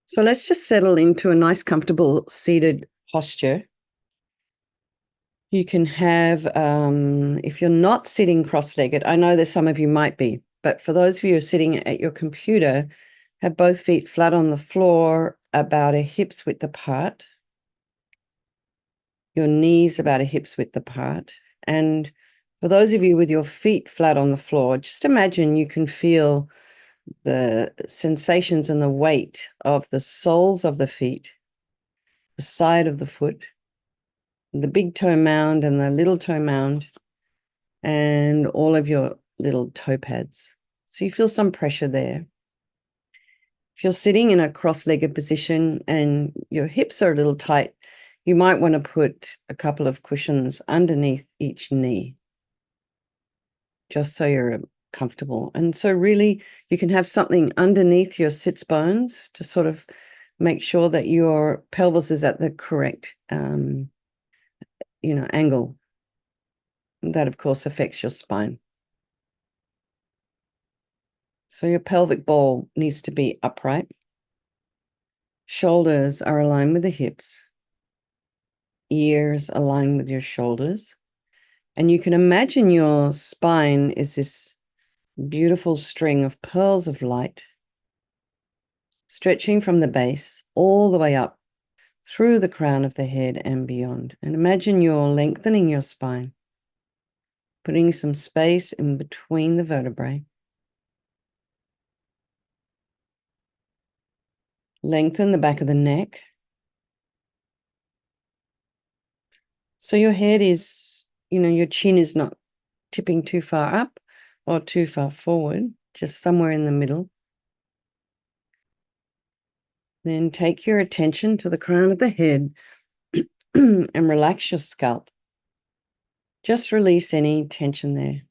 So let's just settle into a nice, comfortable seated posture. You can have, if you're not sitting cross-legged, I know there's some of you might be, but for those of you who are sitting at your computer, have both feet flat on the floor, about a hip's width apart. Your knees about a hip's width apart. And for those of you with your feet flat on the floor, just imagine you can feel the sensations and the weight of the soles of the feet, the side of the foot, the big toe mound and the little toe mound, and all of your little toe pads. So you feel some pressure there. If you're sitting in a cross-legged position and your hips are a little tight, you might want to put a couple of cushions underneath each knee, just so you're comfortable. And so really you can have something underneath your sits bones to sort of make sure that your pelvis is at the correct angle. That, of course, affects your spine. So your pelvic ball needs to be upright. Shoulders are aligned with the hips. Ears align with your shoulders. And you can imagine your spine is this beautiful string of pearls of light, stretching from the base all the way up through the crown of the head and beyond. And imagine you're lengthening your spine, putting some space in between the vertebrae. Lengthen the back of the neck. So your head is, your chin is not tipping too far up or too far forward, just somewhere in the middle. Then take your attention to the crown of the head and relax your scalp. Just release any tension there.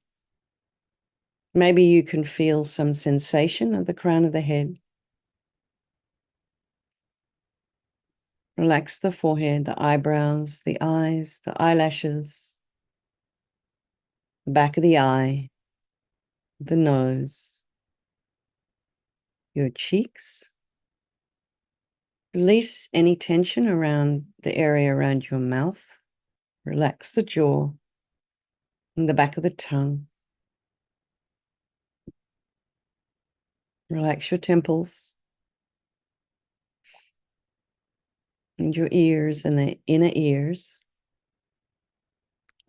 Maybe you can feel some sensation of the crown of the head. Relax the forehead, the eyebrows, the eyes, the eyelashes, the back of the eye, the nose, your cheeks. Release any tension around the area around your mouth. Relax the jaw and the back of the tongue. Relax your temples and your ears and the inner ears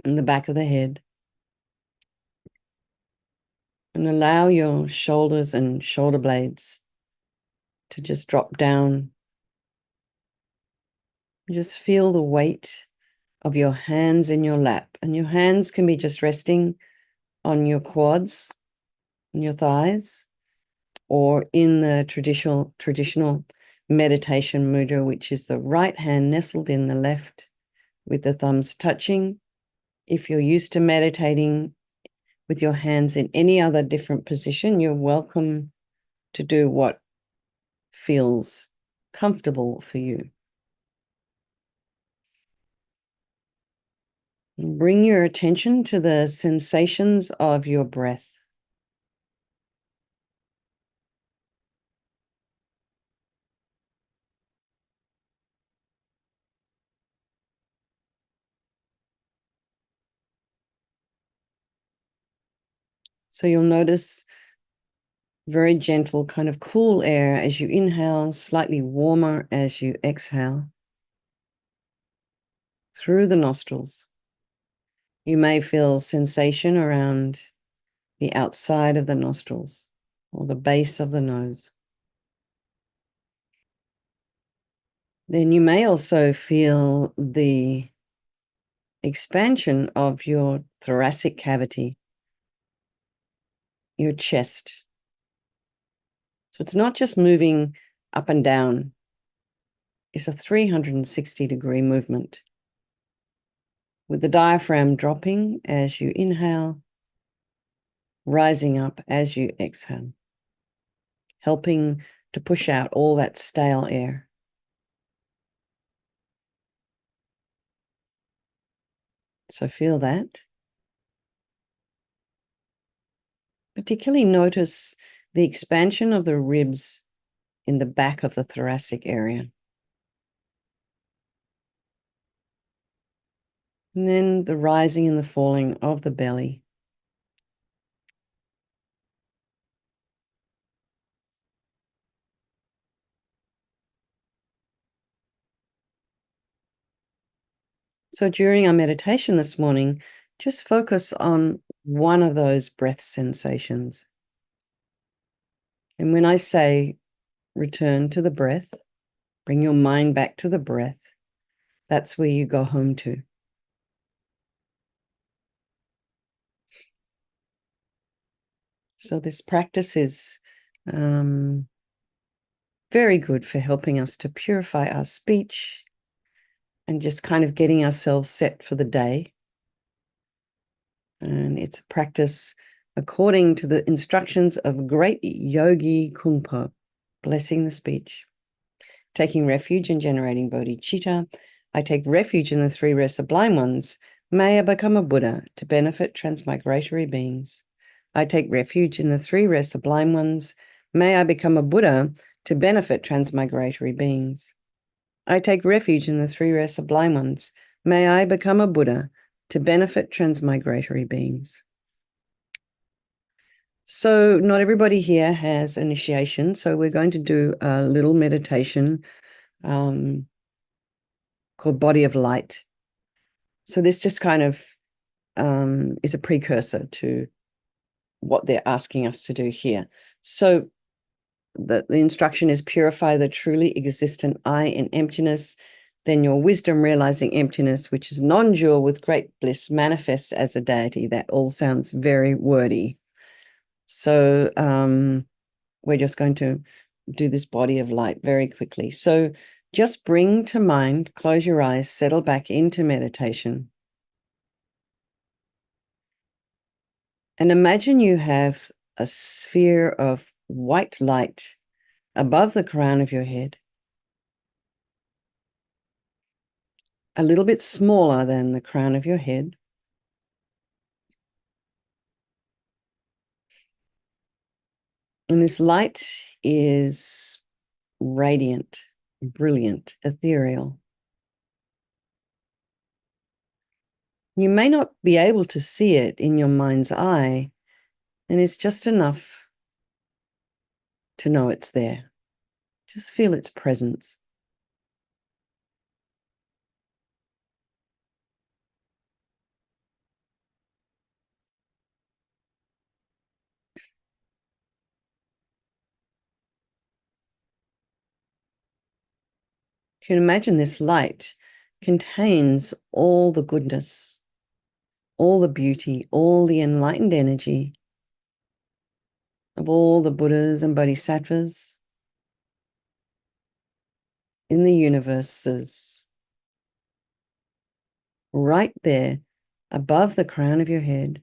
and the back of the head. And allow your shoulders and shoulder blades to just drop down. Just feel the weight of your hands in your lap. And your hands can be just resting on your quads and your thighs, or in the traditional meditation mudra, which is the right hand nestled in the left with the thumbs touching. If you're used to meditating with your hands in any other different position, you're welcome to do what feels comfortable for you. Bring your attention to the sensations of your breath. So you'll notice very gentle, kind of cool air as you inhale, slightly warmer as you exhale through the nostrils. You may feel sensation around the outside of the nostrils or the base of the nose. Then you may also feel the expansion of your thoracic cavity, your chest. So it's not just moving up and down, it's a 360-degree movement, with the diaphragm dropping as you inhale, rising up as you exhale, helping to push out all that stale air. So feel that. Particularly notice the expansion of the ribs in the back of the thoracic area. And then the rising and the falling of the belly. So during our meditation this morning, just focus on one of those breath sensations. And when I say return to the breath, bring your mind back to the breath, that's where you go home to. So this practice is very good for helping us to purify our speech and just kind of getting ourselves set for the day. And it's a practice according to the instructions of great Yogi Kungpo, blessing the speech. Taking refuge in generating bodhicitta, I take refuge in the three rare sublime ones. May I become a Buddha to benefit transmigratory beings. I take refuge in the three rare sublime ones. May I become a Buddha to benefit transmigratory beings. I take refuge in the three rare sublime ones. May I become a Buddha to benefit transmigratory beings. So not everybody here has initiation, so we're going to do a little meditation called Body of Light. So this just kind of is a precursor to what they're asking us to do here. So the instruction is purify the truly existent I in emptiness, then your wisdom realizing emptiness, which is non-dual with great bliss, manifests as a deity. That all sounds very wordy. So we're just going to do this body of light very quickly. So just bring to mind, close your eyes, settle back into meditation. And imagine you have a sphere of white light above the crown of your head, a little bit smaller than the crown of your head. And this light is radiant, brilliant, ethereal. You may not be able to see it in your mind's eye, and it's just enough to know it's there. Just feel its presence. You can imagine this light contains all the goodness, all the beauty, all the enlightened energy of all the Buddhas and Bodhisattvas in the universes, right there above the crown of your head.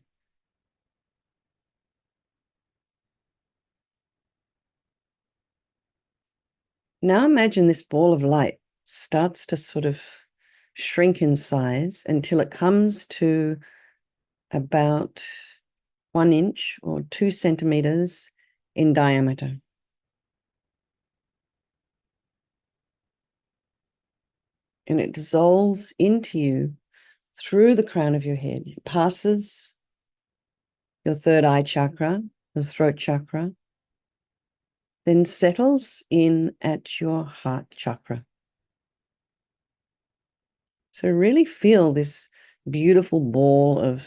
Now imagine this ball of light starts to sort of shrink in size until it comes to about 1 inch or 2 centimeters in diameter. And it dissolves into you through the crown of your head. It passes your third eye chakra, your throat chakra, then settles in at your heart chakra. So really feel this beautiful ball of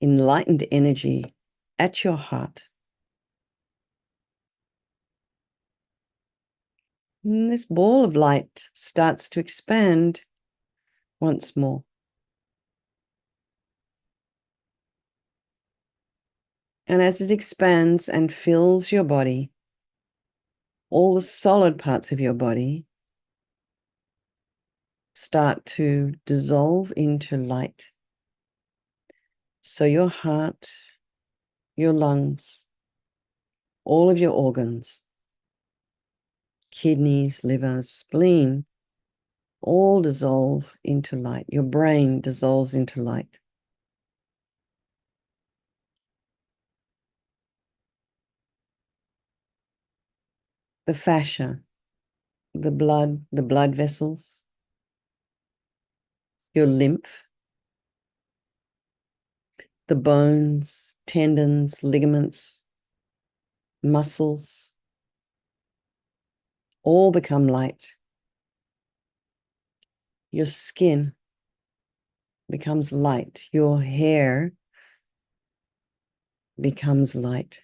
enlightened energy at your heart. And this ball of light starts to expand once more. And as it expands and fills your body, all the solid parts of your body start to dissolve into light. So your heart, your lungs, all of your organs, kidneys, liver, spleen, all dissolve into light. Your brain dissolves into light. the fascia, the blood vessels, your lymph, the bones, tendons, ligaments, muscles, all become light. Your skin becomes light. Your hair becomes light.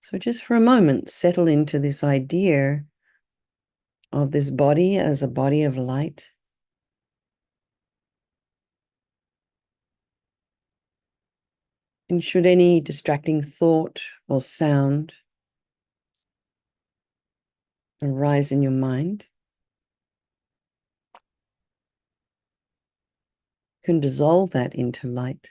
So just for a moment, settle into this idea of this body as a body of light. And should any distracting thought or sound arise in your mind, you can dissolve that into light.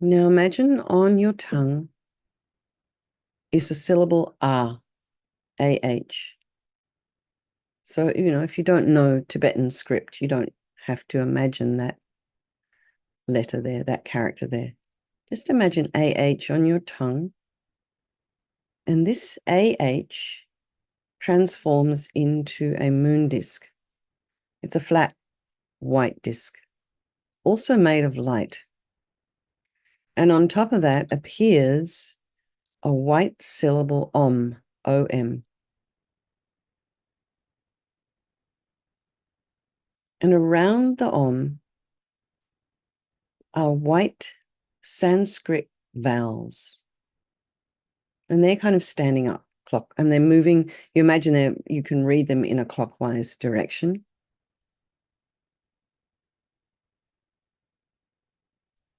Now imagine on your tongue is the syllable ah, A-H. So, if you don't know Tibetan script, you don't have to imagine that letter there, that character there. Just imagine AH on your tongue. And this AH transforms into a moon disk. It's a flat white disk, also made of light. And on top of that appears a white syllable Om, O-M. And around the Om are white Sanskrit vowels. And they're kind of standing up clock, and they're moving. You imagine you can read them in a clockwise direction.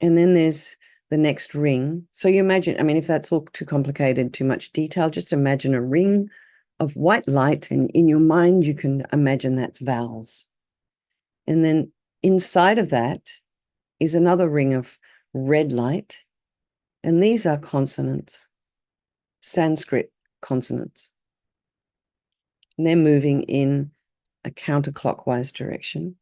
And then there's the next ring. So you imagine, if that's all too complicated, too much detail, just imagine a ring of white light, and in your mind you can imagine that's vowels. And then inside of that is another ring of red light, and these are consonants, Sanskrit consonants. And they're moving in a counterclockwise direction.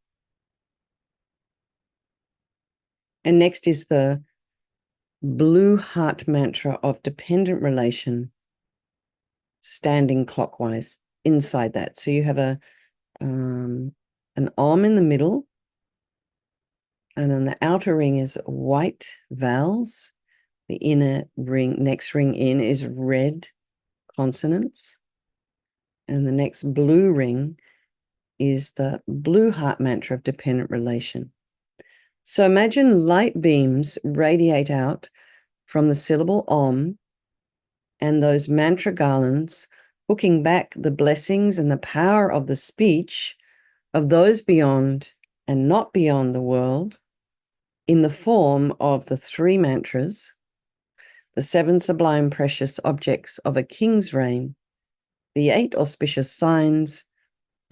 And next is the blue heart mantra of dependent relation, standing clockwise inside that. So you have an Om in the middle, and on the outer ring is white vowels. The inner ring, next ring in, is red consonants. And the next blue ring is the blue heart mantra of dependent relation. So imagine light beams radiate out from the syllable Om and those mantra garlands, hooking back the blessings and the power of the speech of those beyond and not beyond the world in the form of the 3 mantras, the 7 sublime precious objects of a king's reign, the 8 auspicious signs,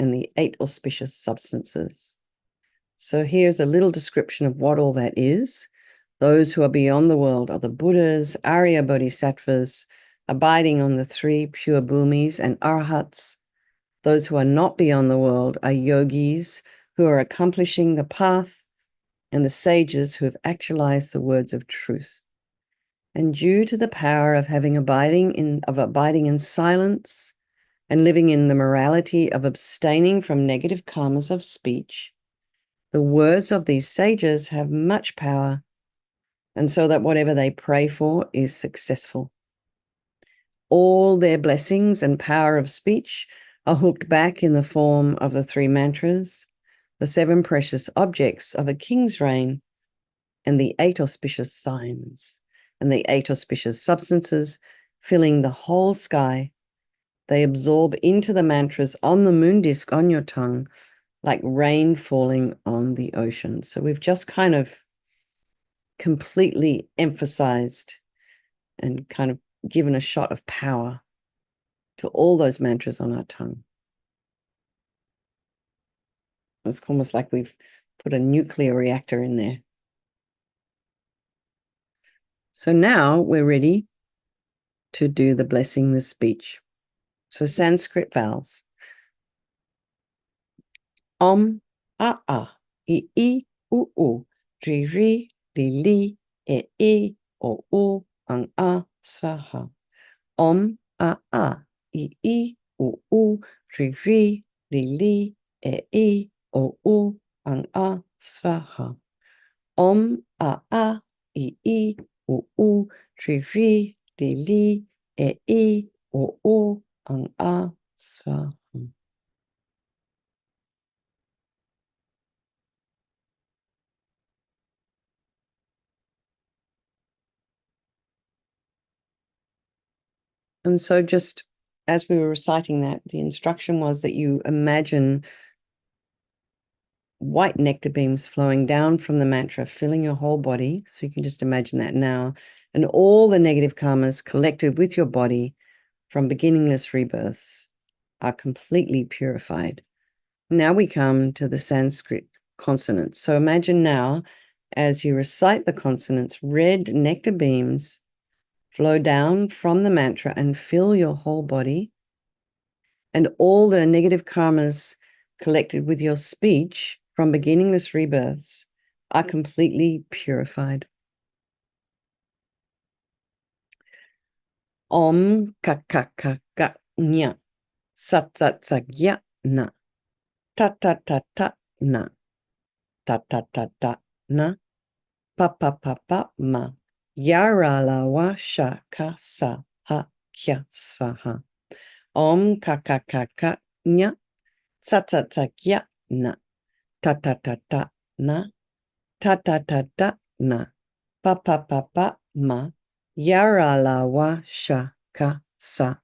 and the 8 auspicious substances. So here's a little description of what all that is. Those who are beyond the world are the Buddhas, Arya Bodhisattvas, abiding on the 3 pure bhumis, and arhats. Those who are not beyond the world are yogis who are accomplishing the path, and the sages who have actualized the words of truth. And due to the power of abiding in silence and living in the morality of abstaining from negative karmas of speech, the words of these sages have much power, and so that whatever they pray for is successful. All their blessings and power of speech are hooked back in the form of the 3 mantras, the 7 precious objects of a king's reign, and the 8 auspicious signs, and the 8 auspicious substances filling the whole sky. They absorb into the mantras on the moon disk on your tongue like rain falling on the ocean. So we've just kind of completely emphasized and kind of given a shot of power to all those mantras on our tongue. It's almost like we've put a nuclear reactor in there. So now we're ready to do the blessing, the speech. So Sanskrit vowels. Om, a, I, u, ri, li, e, o, ang, svaha. Om, a, I, u, ri, li, e, o, ang, svaha. Om, a, I, u, ri, li, e, o, ang, svaha. And so just as we were reciting that, the instruction was that you imagine white nectar beams flowing down from the mantra, filling your whole body. So you can just imagine that now. And all the negative karmas collected with your body from beginningless rebirths are completely purified. Now we come to the Sanskrit consonants. So imagine now, as you recite the consonants, red nectar beams flow down from the mantra and fill your whole body. And all the negative karmas collected with your speech from beginningless rebirths are completely purified. Om ka ka ka ka nya sat sat sat ya na ta ta ta ta na ta ta ta ta na pa pa pa pa ma yara la wa sha ka sa ha kya svaha. Om ka ka ka ka nya sat sat sat ya na ta ta ta ta na ta ta ta ta na pa pa pa pa ma yara la wa sha ka sa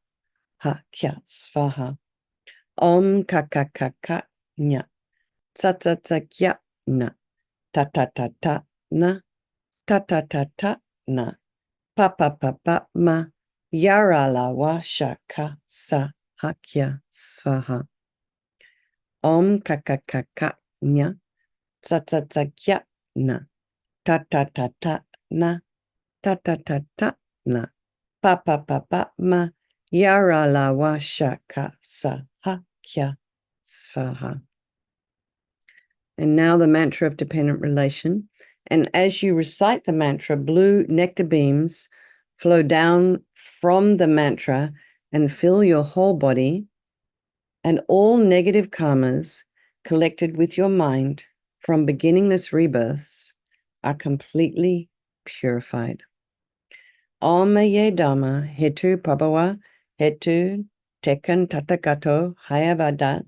ha kya svaha. Om ka ka ka ka nya tsa tsa tsa kya na ta ta ta ta na ta ta ta ta na pa pa pa pa ma yara la wa sha ka sa ha kya svaha. Om ka ka ka ka nya tsa tsa tsa kya na ta ta ta ta na ta ta ta ta na pa pa pa pa ma yara la wa sha ka sa ha kya svaha. And now the mantra of dependent relation. And as you recite the mantra, blue nectar beams flow down from the mantra and fill your whole body, and all negative karmas collected with your mind from beginningless rebirths are completely purified. Om ye dhamma hetu prabhava hetu tekan tatagato hayavadat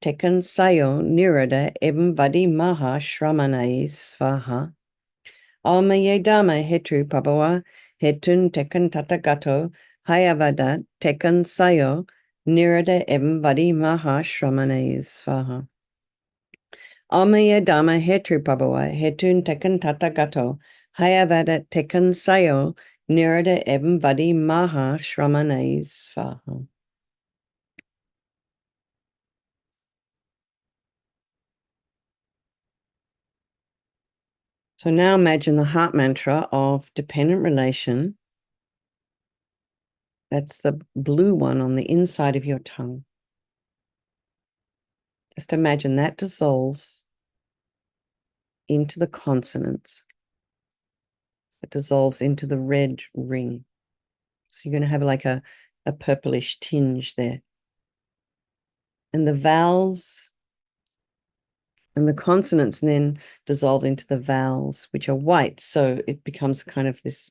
tekan sayo nirada evam vadi maha shramanai svaha. Om ye dhamma hetu prabhava hetun tekan tatagato hayavadat tekan sayo nirada evam vadi maha shramanai svaha. Om ye dhamma hetu prabhava hetun tekan tatagato hayavadat tekan sayo Nirada evam vadi maha shramanai svaha. So now imagine the heart mantra of dependent relation. That's the blue one on the inside of your tongue. Just imagine that dissolves into the consonants. that dissolves into the red ring. So you're going to have like a purplish tinge there. And the vowels and the consonants then dissolve into the vowels, which are white. So it becomes kind of this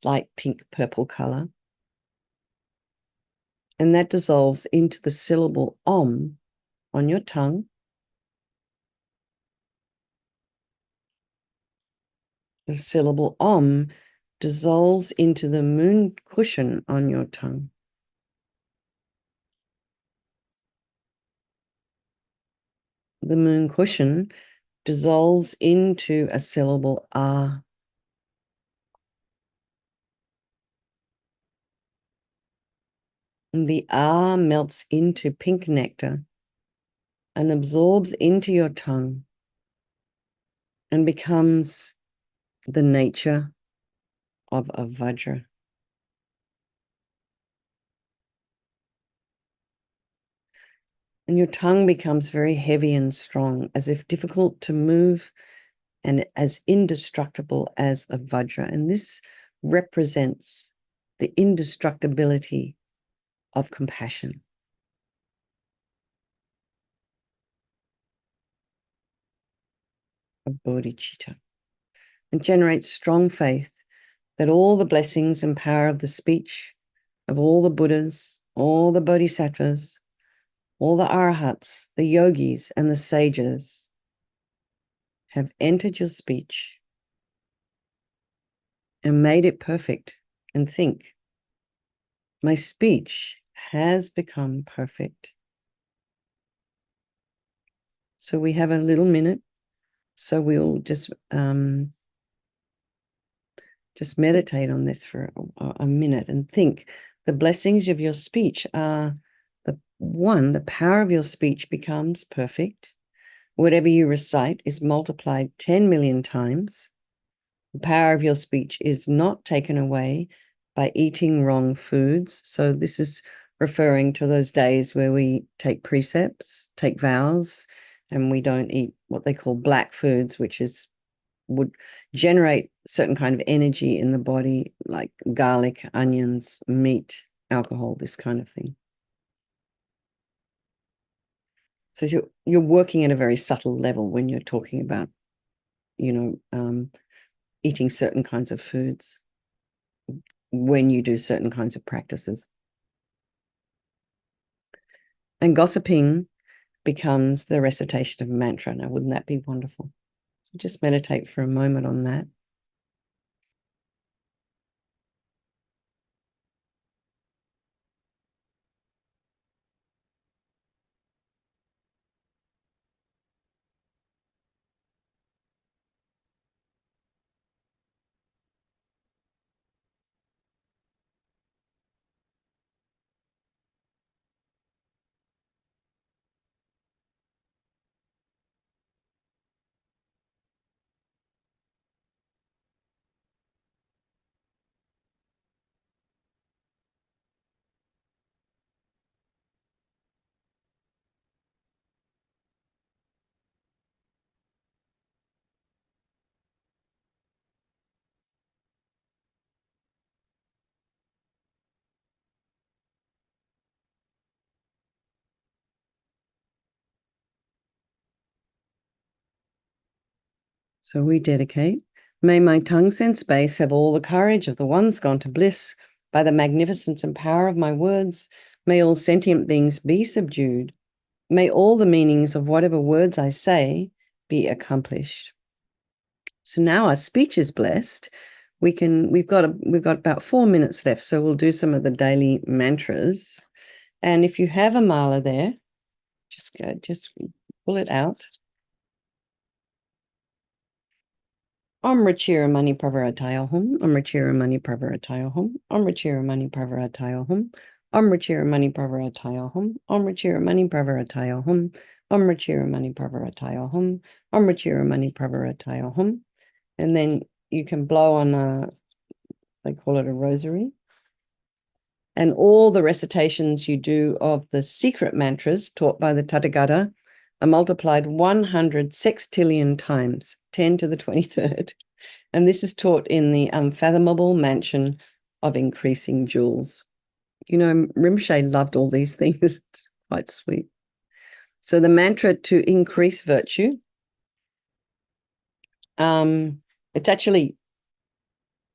light pink purple color. And that dissolves into the syllable om on your tongue. The syllable om dissolves into the moon cushion on your tongue. The moon cushion dissolves into a syllable ah. And the ah melts into pink nectar and absorbs into your tongue and becomes the nature of a vajra. And your tongue becomes very heavy and strong, as if difficult to move and as indestructible as a vajra. And this represents the indestructibility of compassion, of bodhicitta, and generates strong faith that all the blessings and power of the speech of all the Buddhas, all the Bodhisattvas, all the Arahats, the yogis, and the sages have entered your speech and made it perfect. And think, my speech has become perfect. So we have a little minute. So we'll just meditate on this for a minute and think. The blessings of your speech are the power of your speech becomes perfect. Whatever you recite is multiplied 10 million times. The power of your speech is not taken away by eating wrong foods. So this is referring to those days where we take precepts, take vows, and we don't eat what they call black foods, which would generate certain kind of energy in the body, like garlic, onions, meat, alcohol, this kind of thing. So you're working at a very subtle level when you're talking about, eating certain kinds of foods when you do certain kinds of practices. And gossiping becomes the recitation of mantra. Now, wouldn't that be wonderful? So just meditate for a moment on that. So we dedicate. May my tongue sense base have all the courage of the ones gone to bliss by the magnificence and power of my words. May all sentient beings be subdued. May all the meanings of whatever words I say be accomplished. So now our speech is blessed. We've got about 4 minutes left, so we'll do some of the daily mantras. And if you have a mala there, just pull it out. Om Rachira Mani Pravarataya Hum, Om Rachira Mani Pravarataya Hum, Om Rachira Mani Pravarataya Hum, Om Rachira Mani Pravarataya Hum, Om Rachira Mani Pravarataya Hum, Om Rachira Mani Pravarataya Hum, Om Rachira Mani Pravarataya Hum. And then you can blow on they call it a rosary. And all the recitations you do of the secret mantras taught by the Tathagata are multiplied 100 sextillion times, 10 to the 23rd. And this is taught in the unfathomable mansion of increasing jewels. You know, Rinpoche loved all these things. It's quite sweet. So the mantra to increase virtue, it's actually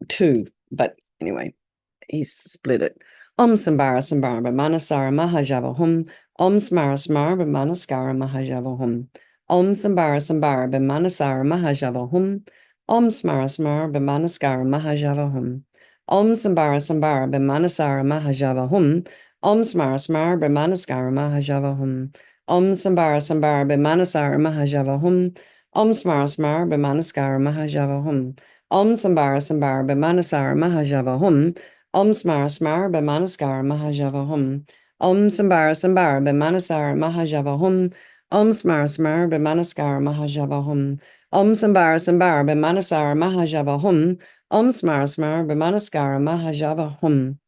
two, but anyway, he's split it. Om Sambara Sambara Manasara Mahajava Hum. Om Smara Smara Manaskara Mahajava Hum. Om Sambara Sambara Manasara Mahajava Hum. Om Smara Smara Manaskara Mahajava Hum. Om Sambara Sambara Manasara Mahajava Hum. Om Smara Smara Manaskara Mahajava Hum. Om Sambara Sambara Manasara Mahajava Hum. Om Smara Smara Manaskara Mahajava Hum. Om Sambara Sambara Manasara Mahajava Hum. Om Smara Smara Manaskara Mahajava Hum. Om Sambara Sambara Manasara Mahajava Hum. Om Smara Smara Manaskara Mahajava Hum. Om Sambara Sambara Manasara Mahajava Hum. Om Smara Smara Manaskara Mahajava Hum.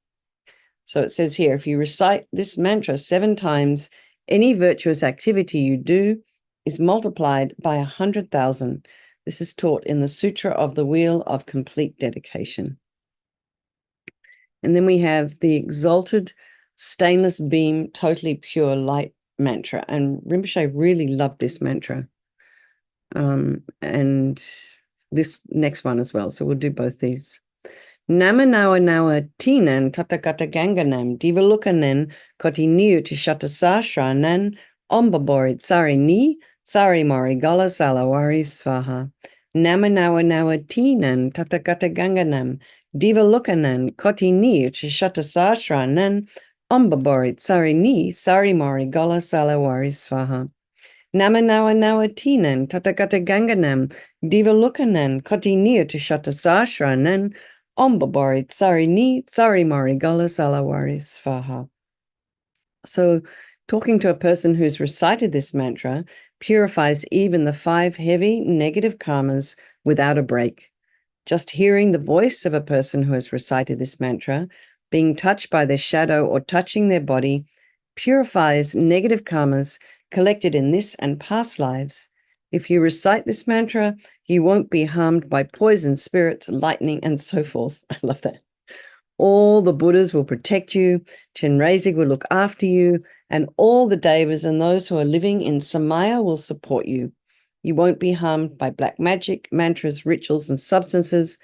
So it says here, if you recite this mantra 7 times, any virtuous activity you do is multiplied by 100,000. This is taught in the Sutra of the Wheel of Complete Dedication. And then we have the exalted stainless beam, totally pure light mantra. And Rinpoche really loved this mantra. And this next one as well. So we'll do both these. Nama nawa nawa tinan tatakata ganganam divalukanen koti niu tishata sashra nan ombaborit sari ni sari mori gala salawari svaha. Nama nawa nawa tinan tatakata ganganam divalukanen koti niu tishata sashra nan ombaborit sari ni sari mori gala salawari svaha. Nama nawa nawa tinan tatakata ganganam divalukanen koti niu tishata sashra nan Ombaborit sari ni sari mari gala salawari svaha. So talking to a person who's recited this mantra purifies even the 5 heavy negative karmas without a break. Just hearing the voice of a person who has recited this mantra, being touched by their shadow or touching their body, purifies negative karmas collected in this and past lives. If you recite this mantra, you won't be harmed by poison, spirits, lightning, and so forth. I love that. All the Buddhas will protect you, Chenrezig will look after you, and all the Devas and those who are living in Samaya will support you. You won't be harmed by black magic, mantras, rituals, and substances.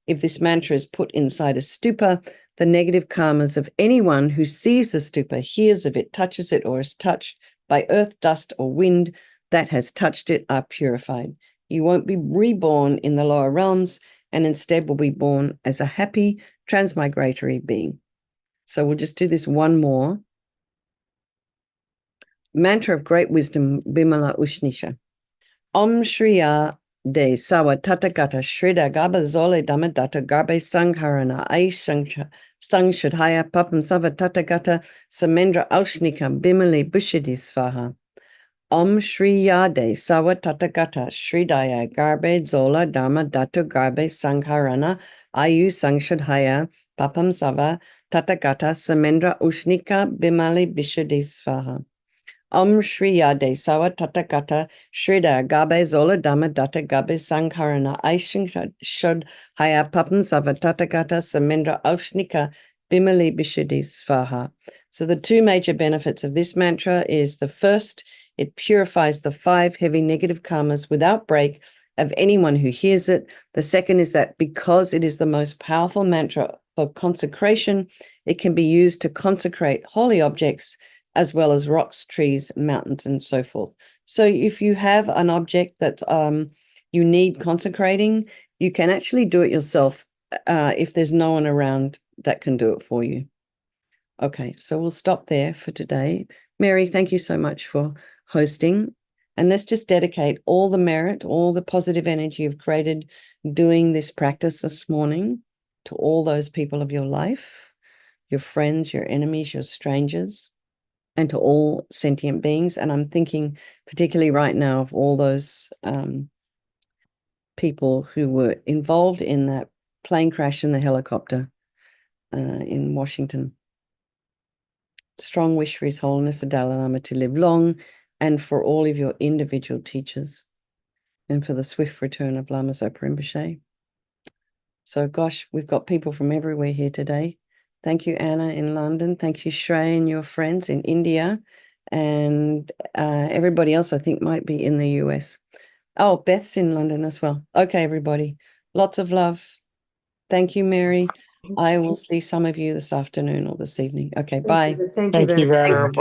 If this mantra is put inside a stupa, the negative karmas of anyone who sees the stupa, hears of it, touches it, or is touched by earth, dust, or wind that has touched it are purified. You won't be reborn in the lower realms and instead will be born as a happy transmigratory being. So we'll just do this one more. Mantra of great wisdom, Bimala Ushnisha. Om Shriya de Sawa Tathagata Shrida Gaba Zole Damadata Garbe Sangharana Aish Sang Shudhaya Papam Sava Tathagata Samendra Aushnika Bimali Bushidi Svaha. Om Shri Yade Sawa Tathagata Shridaya Garbe Zola Dharma Datu Garbe Sangharana Ayu Sangshadhaya Papam Sava Tathagata Samendra Ushnika Bimali Bishudi Svaha. Om Shri Yade Sawa Tathagata Shrida Gabe Zola Dhamma Datta Gabe Sangharana Aishing Shod Haya Papam Sava Tathagata Samendra Aushnika Bimali Bishudi Svaha. So the 2 major benefits of this mantra is the first, it purifies the 5 heavy negative karmas without break of anyone who hears it. The second is that because it is the most powerful mantra for consecration, it can be used to consecrate holy objects as well as rocks, trees, mountains, and so forth. So if you have an object that you need consecrating, you can actually do it yourself if there's no one around that can do it for you. Okay, so we'll stop there for today. Mary, thank you so much for hosting. And let's just dedicate all the merit, all the positive energy you've created doing this practice this morning to all those people of your life, your friends, your enemies, your strangers, and to all sentient beings. And I'm thinking particularly right now of all those people who were involved in that plane crash in the helicopter in Washington. Strong wish for His Holiness the Dalai Lama to live long, and for all of your individual teachers, and for the swift return of Lama Zopa Rinpoche. So gosh, we've got people from everywhere here today. Thank you, Anna in London. Thank you, Shrey and your friends in India. And everybody else, I think, might be in the US. Oh, Beth's in London as well. Okay, everybody. Lots of love. Thank you, Mary. I will see some of you this afternoon or this evening. Okay, bye. Thank you, Thank you very very much. much.